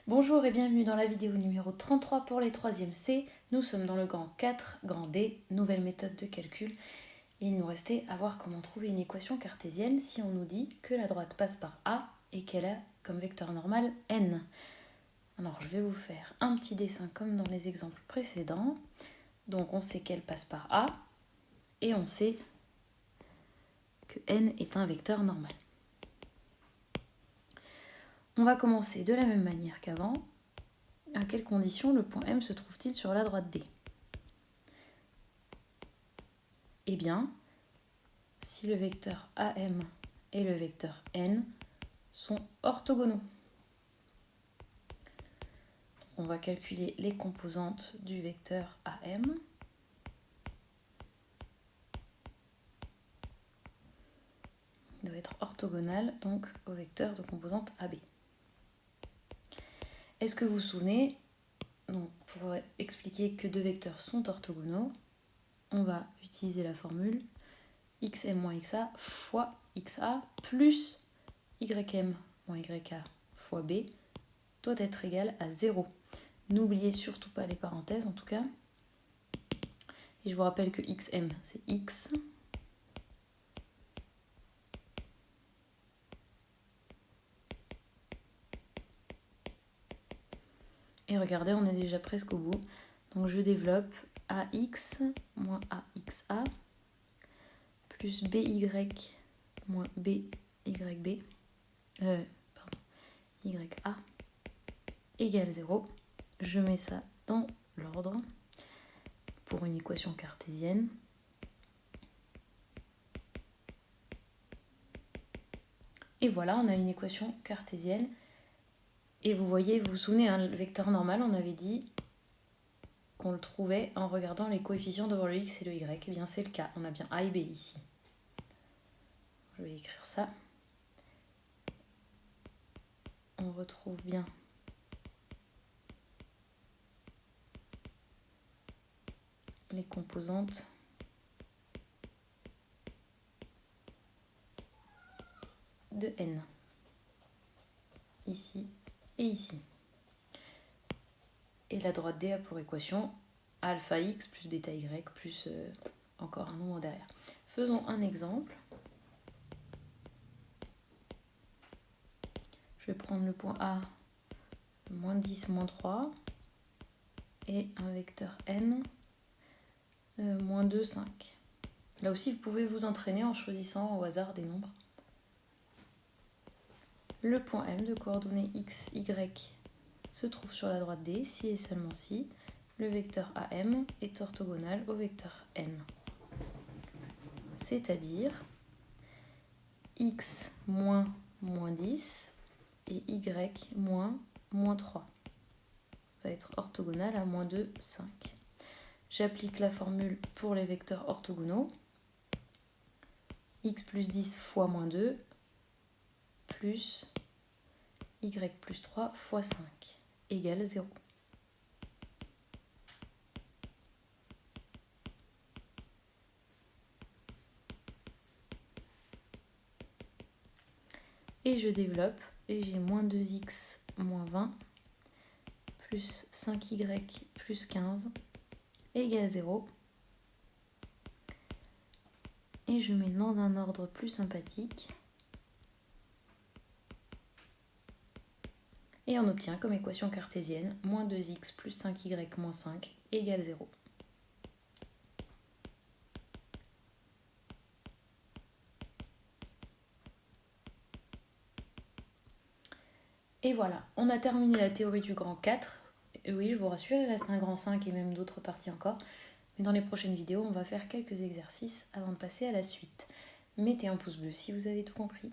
Bonjour et bienvenue dans la vidéo numéro 33 pour les 3e C. Nous sommes dans le grand 4, grand D, nouvelle méthode de calcul. Et il nous restait à voir comment trouver une équation cartésienne si on nous dit que la droite passe par A et qu'elle a comme vecteur normal n. Alors je vais vous faire un petit dessin comme dans les exemples précédents. Donc on sait qu'elle passe par A et on sait que n est un vecteur normal. On va commencer de la même manière qu'avant. À quelles conditions le point M se trouve-t-il sur la droite D? Eh bien, si le vecteur AM et le vecteur N sont orthogonaux. On va calculer les composantes du vecteur AM. Il doit être orthogonal donc au vecteur de composante AB. Est-ce que vous vous souvenez, donc pour expliquer que deux vecteurs sont orthogonaux, on va utiliser la formule xm moins xa fois xa plus ym moins yk fois b doit être égal à 0. N'oubliez surtout pas les parenthèses en tout cas. Et je vous rappelle que xm c'est x. Et regardez, on est déjà presque au bout. Donc je développe ax moins axa plus by moins byb, ya égale 0. Je mets ça dans l'ordre pour une équation cartésienne. Et voilà, on a une équation cartésienne. Et vous voyez, vous vous souvenez, hein, le vecteur normal, on avait dit qu'on le trouvait en regardant les coefficients devant le x et le y. Eh bien, c'est le cas. On a bien a et b ici. Je vais écrire ça. On retrouve bien les composantes de n. Ici et ici. Et la droite D a pour équation alpha x plus bêta y plus encore un nombre derrière. Faisons un exemple. Je vais prendre le point A, moins 10, moins 3, et un vecteur n, moins 2, 5. Là aussi, vous pouvez vous entraîner en choisissant au hasard des nombres. Le point M de coordonnées x, y se trouve sur la droite D si et seulement si le vecteur AM est orthogonal au vecteur N. C'est-à-dire x moins moins 10 et y moins moins 3 va être orthogonal à moins 2, 5. J'applique la formule pour les vecteurs orthogonaux. X plus 10 fois moins 2 plus y plus 3 fois 5 égale 0. Et je développe, et j'ai moins 2x moins 20 plus 5y plus 15 égale 0. Et je mets dans un ordre plus sympathique. Et on obtient comme équation cartésienne moins 2x plus 5y moins 5 égale 0. Et voilà, on a terminé la théorie du grand 4. Et oui, je vous rassure, il reste un grand 5 et même d'autres parties encore. Mais dans les prochaines vidéos, on va faire quelques exercices avant de passer à la suite. Mettez un pouce bleu si vous avez tout compris.